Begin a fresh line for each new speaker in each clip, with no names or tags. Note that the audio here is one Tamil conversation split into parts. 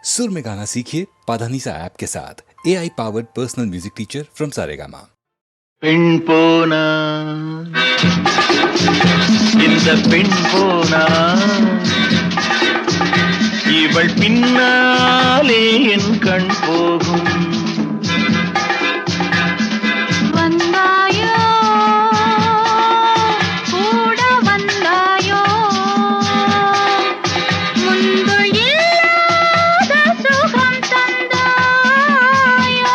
सुर में गाना सीखिए पाधानीसा ऐप के साथ AI powered personal music teacher from Saregama.
பெண் போனா இந்த பெண் போனா இவள் பின்னாலே என் கண் போகும்.
வந்தாயோ கூட வந்தாயோ முன்பு இல்லாத சுகம் தந்தாயோ.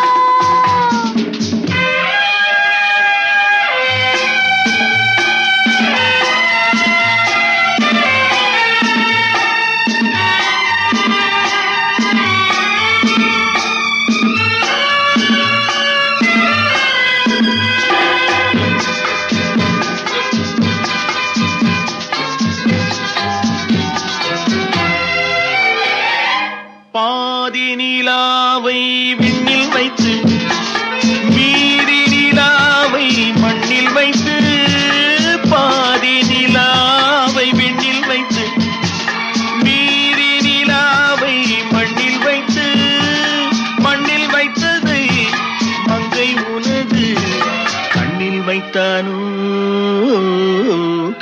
பாதி நிலாவை விண்ணில் வைத்து மீதி நிலாவை மண்ணில் வைத்து, பாதி நிலாவை விண்ணில் வைத்து மீதி நிலாவை மண்ணில் வைத்து, மண்ணில் வைத்ததை மங்கை உனது கண்ணில் வைத்தானோ,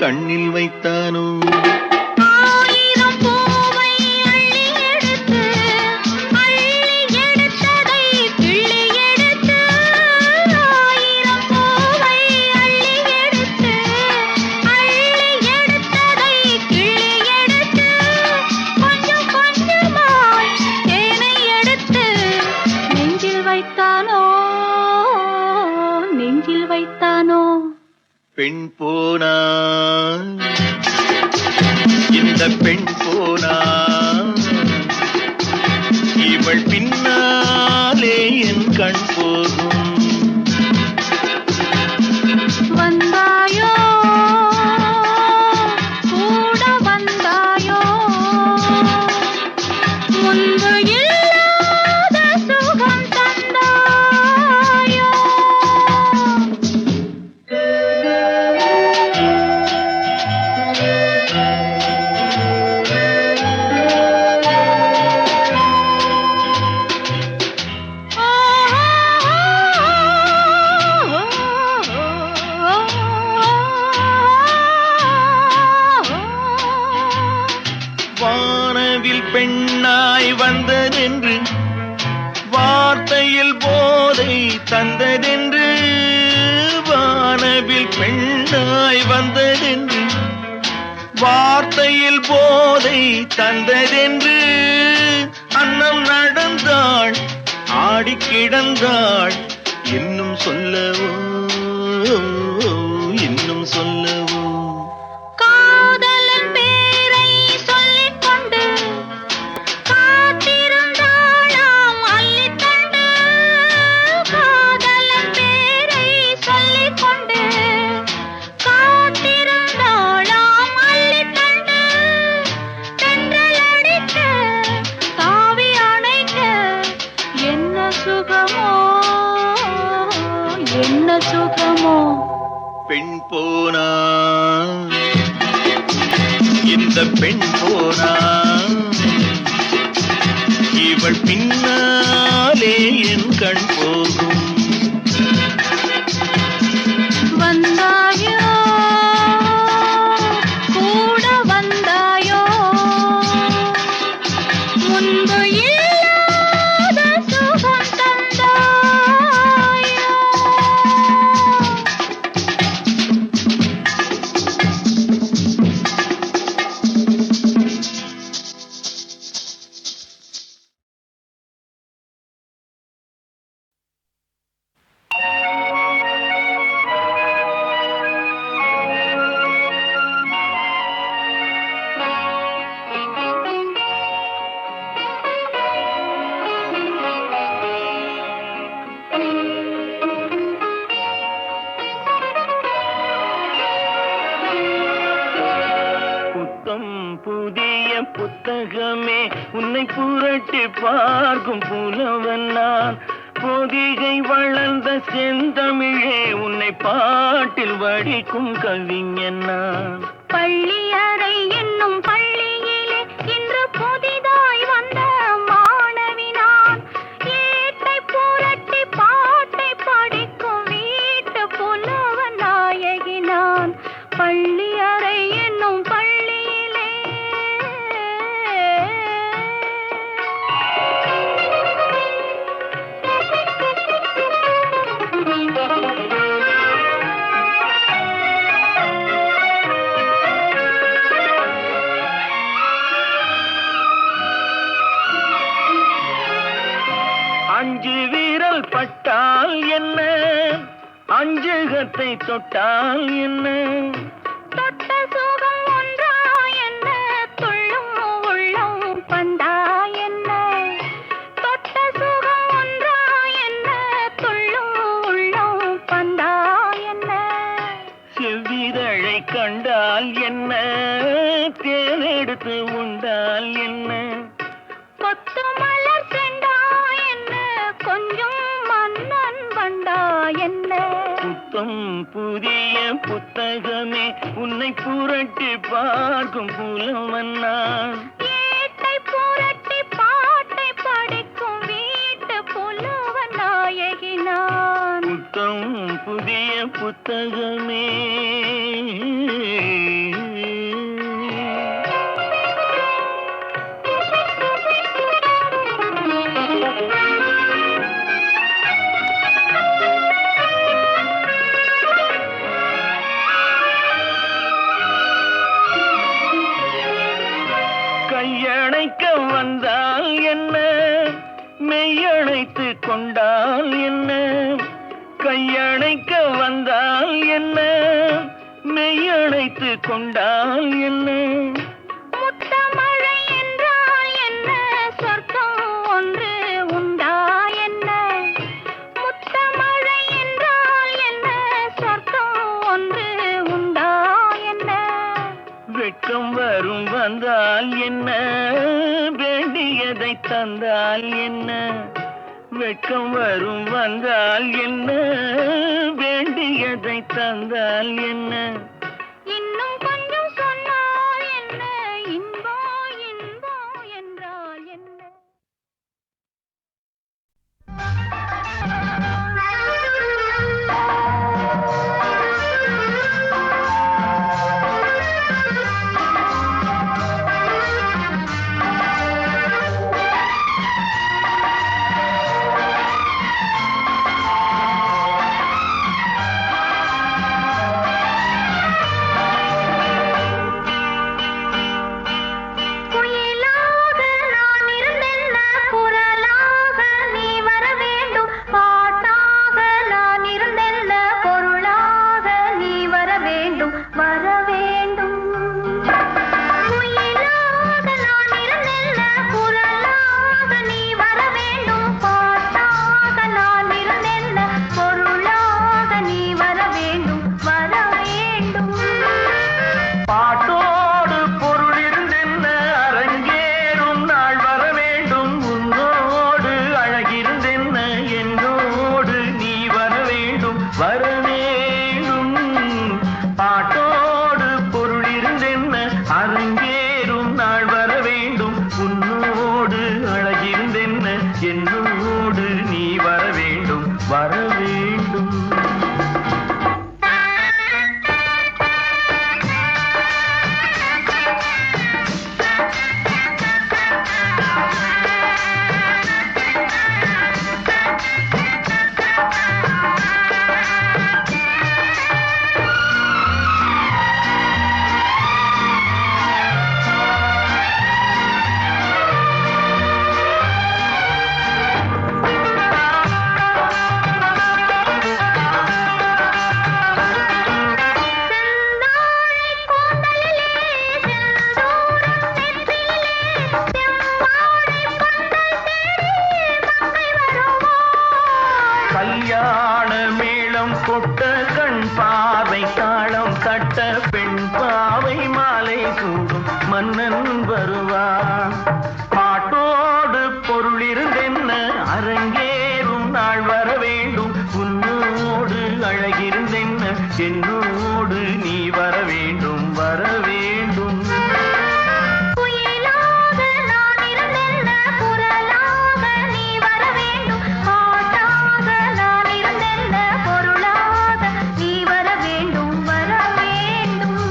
கண்ணில் வைத்தானோ.
ஆயிரம் பூவை அள்ளி எடுத்து அள்ளி எடுத்ததை கிள்ளி எடுத்து, ஆயிரம் பூவை அள்ளி எடுத்து அள்ளி எடுத்ததை கிள்ளி எடுத்து, கொஞ்சம் கொஞ்சமாய் தேனை எடுத்து நெஞ்சில் வைத்தானோ, நெஞ்சில் வைத்தானோ.
பெண் போனா இந்த பெண் போனா இவள் பின்னாலே என் கண் போகும்.
வந்தாயோ கூட வந்தாயோ முன்பு இல்லாத சுகம் தந்தாயோ.
வானவில் பெண்ணாய் வந்ததென்று வார்த்தையில் போதை தந்ததென்று, வானவில் பெண்ணாய் வந்ததென்று வார்த்தையில் போதை தந்ததென்று, அன்னம் நடந்தாள் ஆடி கிடந்தாள், இன்னும் சொல்லவோ, இன்னும் சொல்லவோ.
காதலன் பேரை சொல்லிக் கொண்டு காத்திருந்தாளாம் அள்ளித்தண்டு, காதலன் பேரை சொல்லிக் கொண்டு காத்திருந்தாளாம் அள்ளித்தண்டு, தென்றல் அடிக்க தாவி அணைக்க என்ன சுகமோ, என்ன சுகமோ.
பெண் போனா இந்த பெண் போனா இவள் பின்னாலே என் கண் போகும்.
வந்தாயோ கூட வந்தாயோ முன்பு இல்லாத சுகம் தந்தாயோ.
புதிய புத்தகமே உன்னை புரட்டி பார்க்கும் புலவன் நான். பொதிகை வளர்ந்த செந்தமிழே உன்னை பாட்டில் வடிக்கும் கவிஞன் நான்.
பள்ளி அறை என்னும் பள்ளியிலே இன்று புதிதாய் வந்த மா
பிஞ்சு வீரல் பட்டால் என்ன, அஞ்சுகத்தை தொட்டால் என்ன,
தொட்ட சுகம் ஒன்றா என்ன, துள்ளும் உள்ளம் பந்தா என்ன, தொட்ட சுகம் ஒன்றா என்ன, துள்ளும் உள்ளம் பந்தா என்ன,
செவ்விதழை கண்டால் என்ன, தேனெடுத்து உண்டால் என்ன,
கொத்து மலர் செண்டா என்ன, கொஞ்சம் மன்னன் வண்டா என்ன,
புத்தம் புதிய புத்தகமே உன்னை புரட்டி பார்க்கும் புலவன் நான்,
ஏட்டை புரட்டி பாட்டை படிக்கும் வீட்டு புலவன் நாயகி நான்,
புத்தம் புதிய புத்தகமே. கையணைக்க வந்தால் என்ன, மெய்யணைத்து கொண்டால் என்ன, கையணைக்க வந்தால் என்ன, மெய்யணைத்து கொண்டால் என்ன,
முத்தமழை என்றால் என்ன, சொர்க்கம் ஒன்று உண்டா என்ன, முத்தமழை என்றால் என்ன, சொர்க்கம் ஒன்று உண்டா என்ன,
வெட்கம் வரும் வந்தால் என்ன, வேண்டியதை தந்தால் என்ன, வெட்கம் வரும் வந்தால் என்ன, வேண்டியதை தந்தால் என்ன,
இன்னும் கொஞ்சம் சொன்னால் என்ன, இன்பம் இன்பம் என்றால் என்ன. குயிலாக நான் இருந்தென்ன, குரலாக நீ வர வேண்டும், பாட்டாக நான் இருந்தென்ன, பொருளாக நீ வர வேண்டும், வர வேண்டும். குயிலாக நான் இருந்தென்ன, குரலாக நீ வர வேண்டும், பாட்டாக நான் இருந்தென்ன, பொருளாக நீ வர வேண்டும், வர வேண்டும்.
பாட்டோடு பொருள் இருந்தென்ன, அரங்கேறும் நாள் வர வேண்டும், உன்னோடு அழகிருந்தென்ன, என்னோடு நீ வர வேண்டும், வர வேண்டும். பாட்டோடு பொருள் இருந்தென்ன, அரங்கேறும் நாள் வர வேண்டும், உன்னோடு அழகிருந்தென்ன, என்னோடு நீ வர வேண்டும், வர வேண்டும். கல்யாண மேளம் கொட்ட, கண் பார்வை தாளம் தட்ட, பெண் பாவை மாலை சூடும் மன்னன் வருவான். பாட்டோடு பொருள் இருந்தென்ன, அரங்கேறும் நாள் வர வேண்டும், உன்னோடு அழகிருந்தென்ன, என்னோடு நீ வர வேண்டும், வர வேண்டும்.
குயிலாக நான் இருந்தென்ன, குரலாக நீ வர வேண்டும், பாட்டாக நான் இருந்தென்ன, பொருளாக நீ வர வேண்டும், வர வேண்டும்.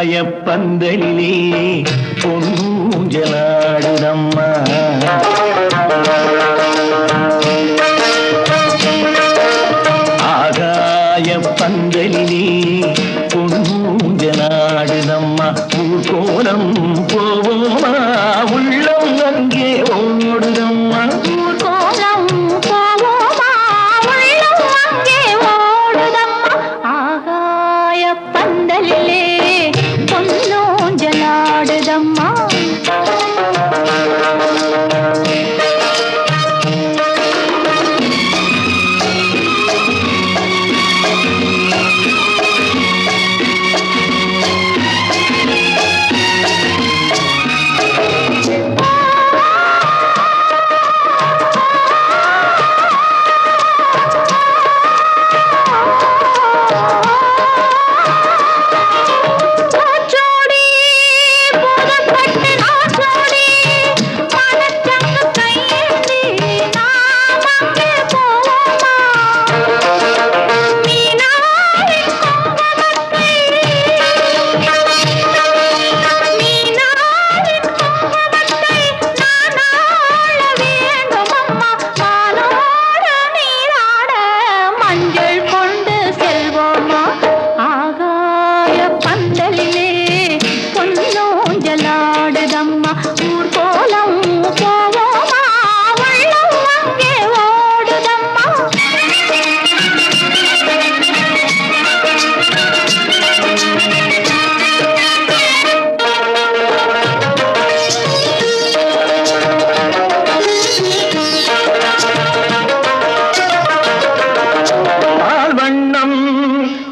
பந்தலிலே பொன்னூஞ்சலாடுதம்மா ஆகாய பந்தலிலே பொன்னூஞ்சலாடுதம்மா ஊர்கோலம் போவோமா உள்ளம் அங்கே ஓடுதம்மா
ஊர்கோலம் போவோமா உள்ளம் அங்கே ஓடுதம்மா ஆகாய பந்தலிலே பொன்னூஞ்சலாடுதம்மா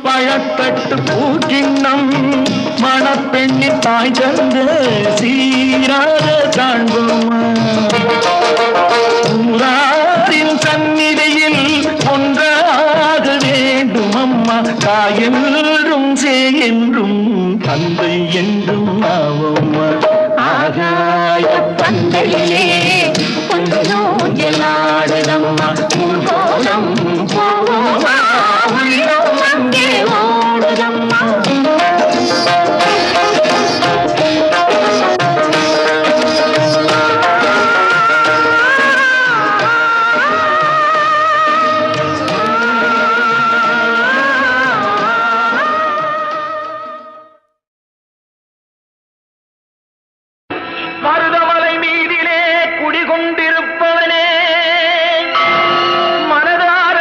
பழத்தட்டு பூக்கிண்ணம் மணப்பெண்ணின் தாய் தந்து சீராக காண்போமா ஊராரின் சந்நிதியில் ஒன்றாக வேண்டும் அம்மா தாயென்றும் என்றும் தந்தை என்றும் ஆவோம்மா ஆகாய பந்தலிலே பொன்னூஞ்சலாடுதம்மா ஊர்கோலம் போவோமா உள்ளம் அங்கே ஓடுதம்மா மருதமலை மீதிலே குடிகொண்டிருப்பவனே மனதார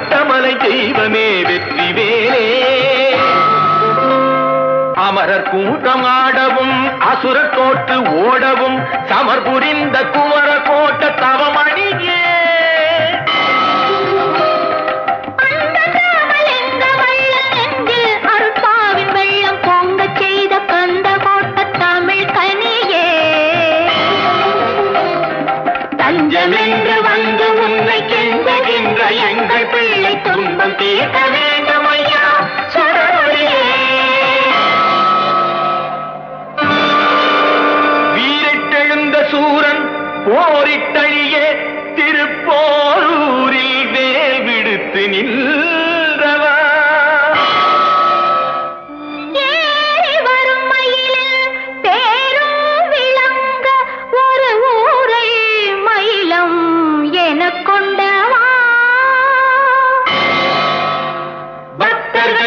பட்டமலை தெய்வமே வெற்றி வேலே அமரர் கூட்டம் ஆடவும் அசுரர் தோற்று ஓடவும் சமர் புரிந்த குமர கோட்ட தவமணியே தஞ்சமென்று வந்து உன்னை கெஞ்சுகின்ற எங்கள் பிள்ளை துன்பம் தீர்க்க வேண்டும் ஐயா சுடரொளியே வீரிட்டெழுந்த சூரன் போரிட்டழிய திருப்போரூரில் வேல் விடுத்து நின்றவா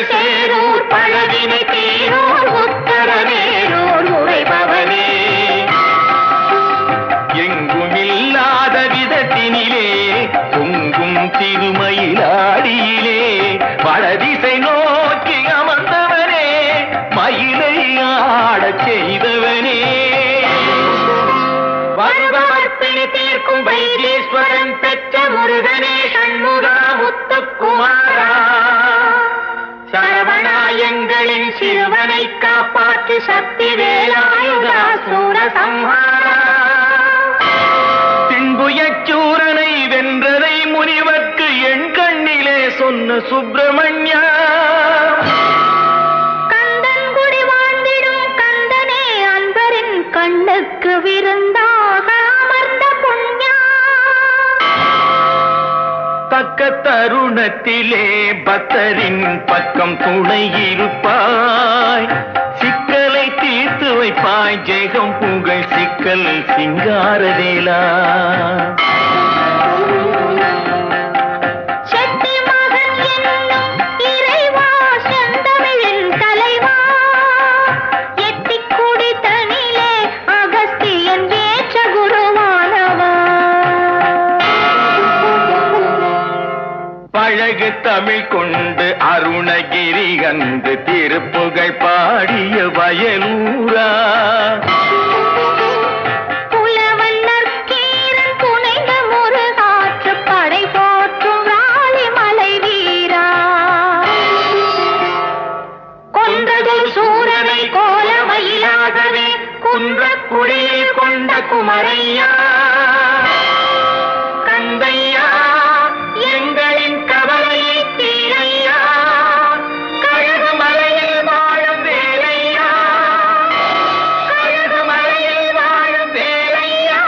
சேரூர் பழவினை தீரூர் உத்தரவேரூர் உரைபவனே எங்குமில்லாத விதத்தினிலே பொங்கும் திருமயிலாடியிலே வடதிசை நோக்கி அமர்ந்தவனே மயிலை ஆடச் செய்தவனே வருபவர் பிணி தீர்க்கும் வைத்தீஸ்வரன் பெற்ற முருகனே சண்முகா முத்துக்குமாரா சரவணாயங்களின் சிறுவனை காப்பாற்று சக்தி வேலாயுதா சூரசம்ஹாரா தின்புயச்சூரனை வென்றதை முனிவர்க்கு என் கண்ணிலே சொன்ன சுப்பிரமணியா
கந்தன் குடி வாழ்ந்திடும் கந்தனே அன்பரின் கண்ணுக்கு விருந்தாக அமர்ந்த புண்ணியா
தக்க தருணத்திலே பக்தரின் பக்கம் துணை இருப்பாய் சிக்கலை தீர்த்து வைப்பாய் ஜெகம் புகழ் சிக்கல் சிங்காரவேலா
சக்தி மகன் என்னும் இறைவா செந்தமிழின் தலைவா எத்திக்குடி தனிலே அகஸ்தியன் ஏற்ற குருவானவா
பழகு தமிழ் கொண்டு அருணகிரி கண்டு திருப்புகழ் பாடிய வயலூரா
புலவன் நற்கீரன் புனைந்த முருகாற்று படை போற்றும் ராலிமலை வீரா
கொன்றதொரு சூரனை கோலமயிலாகவே குன்றக்குடியில் கொண்ட குமரையா கந்தையா எங்களின் கவலையை தீரையா கழுகுமலையில் வாழும் வேலையா கழுகுமலையில் வாழும் வேலையா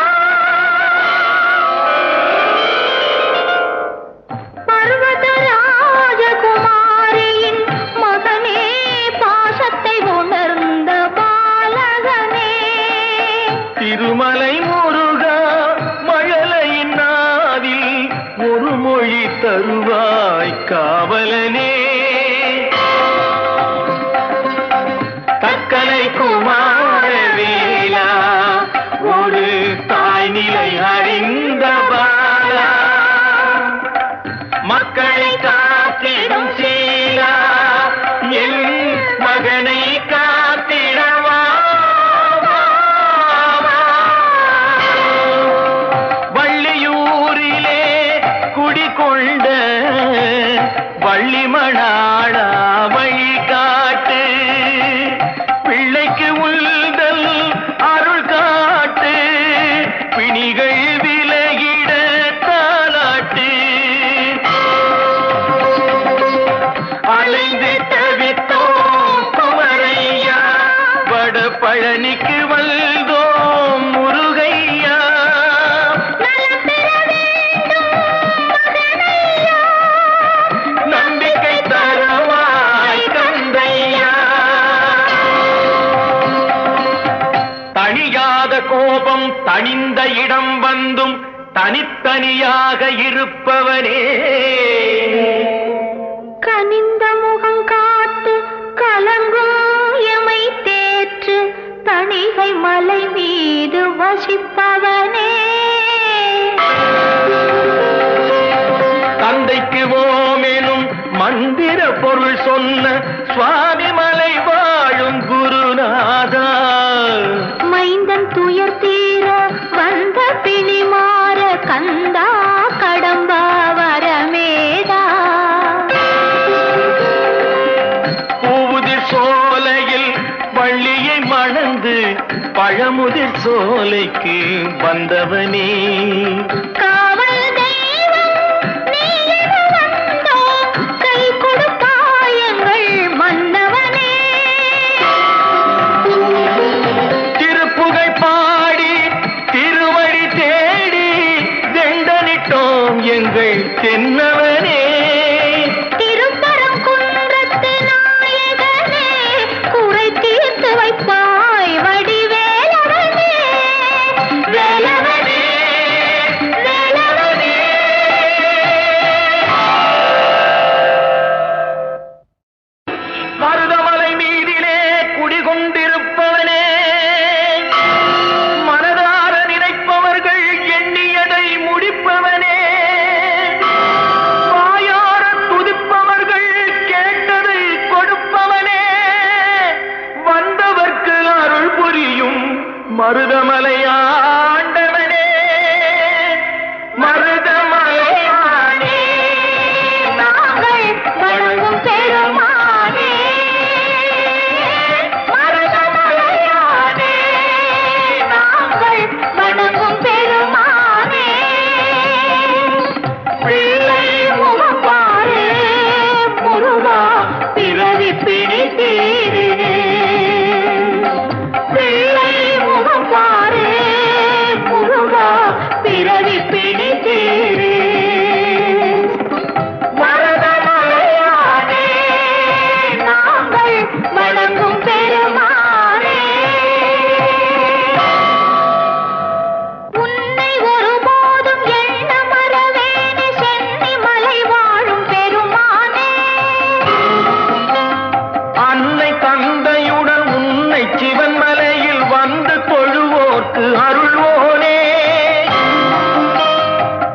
பர்வத ராஜகுமாரியின் மகனே பாசத்தை உணர்ந்த பாலகனே
திருமலை முருகா மழலையின் நாவில் ஒரு மொழி தருவாய் காவலனே தக்கலை குமாரவேலா ஒரு தாய் நிலை அறிந்த பாலா மக்களை காத்திடும் சீலா என் மகனை காத்திடவா வள்ளியூரிலே குடிகொண்ட வள்ளிமணாளா வழி காட்டு பிள்ளைக்கு உள்தல் அருள் காட்டு பிணிகள் விலகிட தாலாட்டு அலைந்து தவித்தோம் குமரையா வட பழனிக்கு வல்தோம் முருகையா
நலம் பெற வேண்டும் மகனையா
நம்பிக்கை தருவாய் கந்தையா தணியாத கோபம் தணிந்த இடம் வந்தும் தனித்தனியாக இருப்பவனே
கனிந்த முகம் காட்டு கலங்கும் எமை தேற்று தணிகை மலை மீது வசிப்பவனே
தந்தைக்கு ஓம் சுவாமி மலை வாழும் குருநாதா.
மைந்தன் துயர் தீர வந்த பிணி மாற கந்தா கடம்பா வரமேடா.
பூவுதிர் சோலையில் வள்ளியை மணந்து பழமுதிர் சோலைக்கு வந்தவனே.
காவல் தெய்வம் நீ என வந்தோம், கை கொடுப்பாயங்கள் மன்னவனே.
திருப்புகழ் பாடி திருவடி தேடி வெண்டனிட்டோம் எங்கள் தென்னவனே.
திருப்பரங்குன்றத்து நாயகனே, குறை தீர்த்து வைப்பாய் வடிவேலவனே. வேலவனே, வேலவனே.
மருதமலை மீதிலே குடிகொண்டிருப்பவனே, மனதார நினைப்பவர்கள் எண்ணியதை முடிப்பவனே, வாயார துதிப்பவர்கள் கேட்டதை கொடுப்பவனே, வந்தவர்க்கு அருள் புரியும் மருதமலை ஆண்டவனே. மருதமலையானே
நாங்கள் வணங்கும் பெருமானே. மருதமலையானே நாங்கள் வணங்கும் பெருமானே. பிள்ளை முகம் பாரு முருகா, பிறவி பிணி தீரு. பிள்ளை முகம் பாரு முருகா, பிறவி பிணி தீரு. மருதமலையானே நாங்கள் வணங்கும் பெருமானே. உன்னை ஒருபோதும் எண்ண மறவேனே, சென்னி மலை வாழும் பெருமானே.
அன்னை தந்தையுடன் உன்னை சிவன் மலையில் வந்து தொழுவோர்க்கு அருள்வோனே.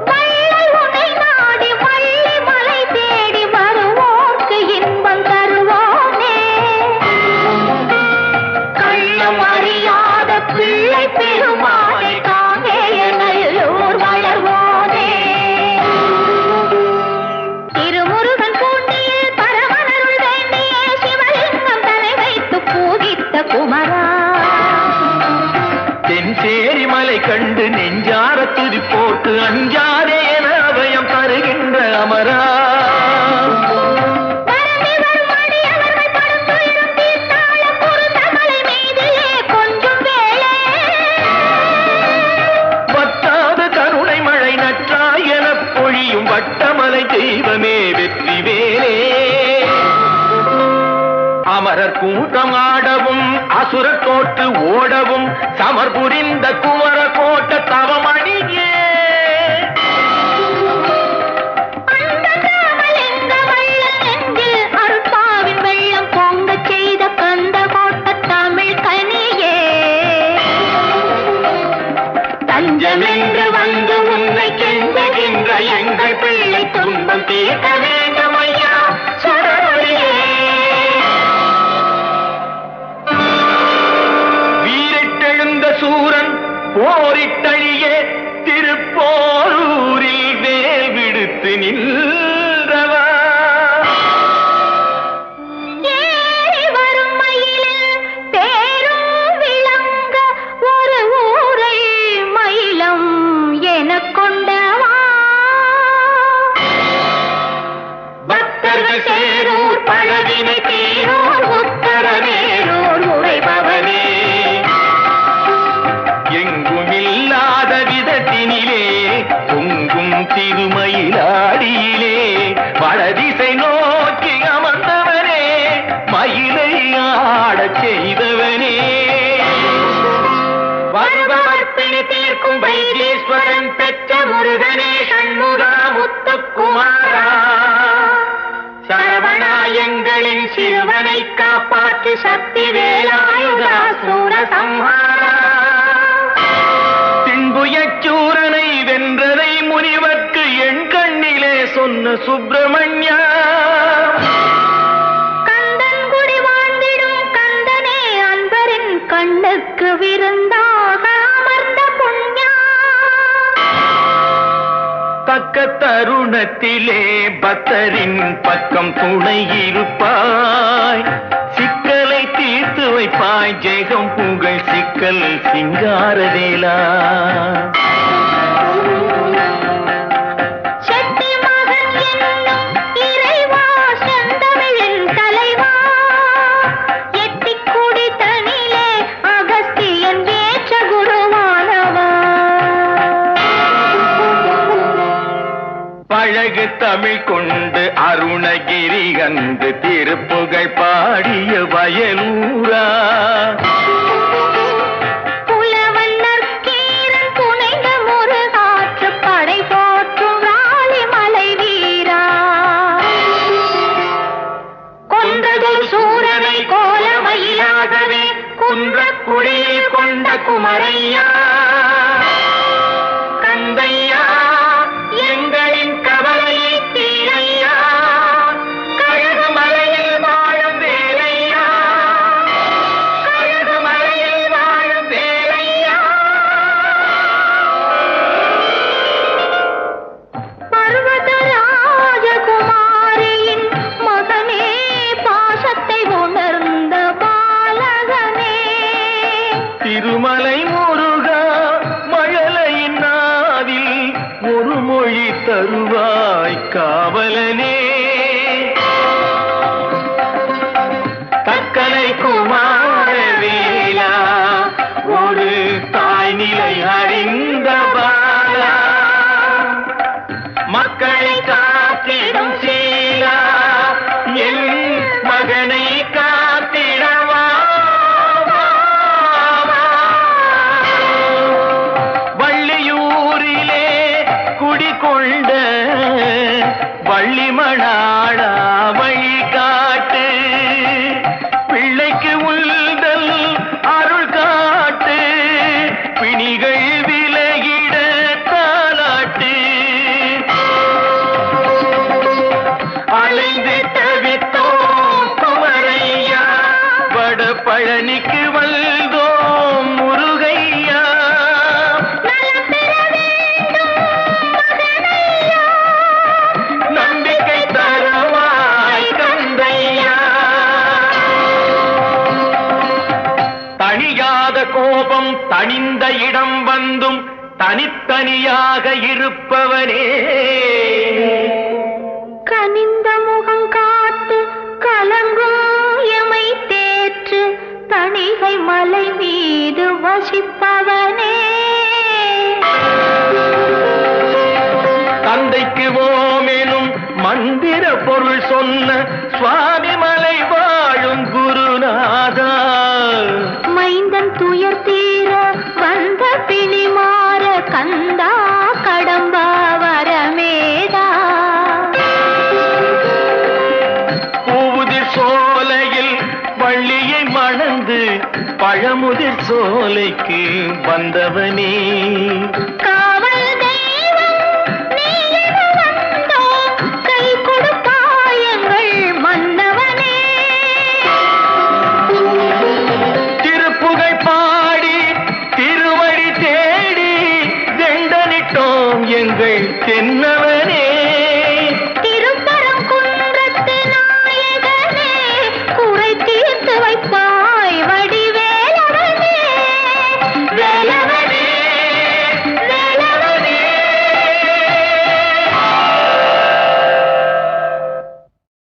வள்ளல் உன்னை நாடி வள்ளி மலை தேடி வருவோர்க்கு இன்பம் தருவோனே. கள்ளம் அறியாத பிள்ளை பெருமானே, காங்கேய நல்லூர் வளர்வோனே. திருமுருகன் பூண்டியில் பரமனருள் வேண்டிய சிவலிங்கம் தலை வைத்து பூஜித்த குமரா.
தென்சேரி மலை கண்டு நெஞ்சார துதி போட்டு அஞ்சாதே என அபயம் தருகின்ற அமரா.
பரம்பி வரும் அடியவர்கள் படும் துயரம் தீர்த்தாள குருந்தமலை மீதிலே கொஞ்சும் வேளை.
வற்றாத கருணை மழை நற்றாய் எனப் பொழியும் வட்டமலை தெய்வமே வெற்றி வேலே. அமரர் கூட்டம் ஆடவும் அசுரர் தோற்று ஓடவும் சமர் புரிந்த குமர கோட்ட தவமணியே.
அண்டகாமலிங்க வள்ளல் நெஞ்சில் அருட்பாவின் வெள்ளம் பொங்கச் செய்த கந்த கோட்ட தமிழ் கனியே.
தஞ்சமென்று வந்து உன்னை கெஞ்சுகின்ற எங்கள் பிள்ளை துன்பம் தீர்க்க வேண்டும் ஐயா சுடரொளியே. வீரிட்டெழுந்த சூரன் போரிட்டழிய திருப்போரூரில் வேல் விடுத்து நின்றவா.
ஏறி வரும் மயிலில் பேரும் விளங்க ஒரு ஊரை மயிலம் எனக் கொண்டவா.
பக்தர்கள் சேரூர் பழவினை தீரூர் உத்தரவேரூர் உரைபவனே. எங்குமில்லாத விதத்தினிலே பொங்கும் திருமயிலாடியிலே வடதிசை நோக்கி அமர்ந்தவனே, மயிலை ஆடச் செய்தவனே. வருபவர் பிணி தீர்க்கும் வைத்தீஸ்வரன் பெற்ற முருகனே சண்முகா முத்துக்குமாரா. சரவணாயங்களின் சிறுவனை காப்பாற்று சக்தி வேலாயுதா சூரசம்ஹாரா. தின்புயச்சூரனை வென்றதை முனிவர்க்கு என் கண்ணிலே சொன்ன சுப்பிரமணியா.
கந்த பக்தர்களுக்கு விருந்தாக அமர்ந்த புண்ணியா.
தக்க தருணத்திலே பக்தரின் பக்கம் துணை இருப்பாய், சிக்கலை தீர்த்து வைப்பாய், ஜெகம் புகழ் சிக்கல் சிங்காரவேலா.
செட்டி மகன் என்னும் இறைவா, செந்தமிழின் தலைவா, எட்டிக்குடி தனிலே அகஸ்தியன் ஏற்ற குருவானவா.
பழகு தமிழ் கொண்டு அருணகிரி கண்டு திருப்புகழ் பாடிய வயலூரா.
புலவன் நற்கீரன் புனைந்த முருகாற்று படை போற்றும் ராலிமலை வீரா. கொன்றதொரு சூரனை கோலமயிலாகவே குன்றக்குடியில் கொண்ட குமரையா. கந்தையா, எங்களின் கவலையை தீரையா, கழுகுமலையில் வாழும் வேலையா, கழுகுமலையில் வாழும் வேலையா. பர்வத ராஜகுமாரியின் மகனே, பாசத்தை உணர்ந்த பாலகனே. திருமலை முருகா, மழலையின் நாவில் ஒரு மொழி தருவாய் காவலனே. தக்கலை குமாரவேலா, ஒரு தாய் நிலை அறிந்த பாலா, மக்களை காத்திடும் சீலா, என் மகனை காத்திடவா. வள்ளியூரிலே குடிகொண்ட வள்ளிமணாடா, வழி காட்டு, பிள்ளைக்கு உள்தல் அருள் காட்டு, பிணிகள் விலகிட தாலாட்டு. அலைந்து தவித்தோம் குமரையா, வட பழனிக்கு வந்தோம் முருகையா. நலம் பெற வேண்டும் மகனையா, நம்பிக்கை தருவாய் கந்தையா. தணியாத கோபம் தணிந்த இடம் வந்தும் தனித்தனியாக இருப்பவனே. கனிந்த முகம் காட்டு கலங்கும் எமை தேற்று, தணிகை மலை மீது வசிப்பவனே. தந்தைக்கு ஓமெனும் மந்திர பொருள் சொன்ன சுவாமி மலை வாழும் குருநாதா. மைந்தன் துயர் தீர வந்த பிணி மாற கந்தா, கடம்பா வரமேதா. பூவுதிர் சோலையில் வள்ளியை மணந்து பழமுதிர் சோலைக்கு வந்தவனே.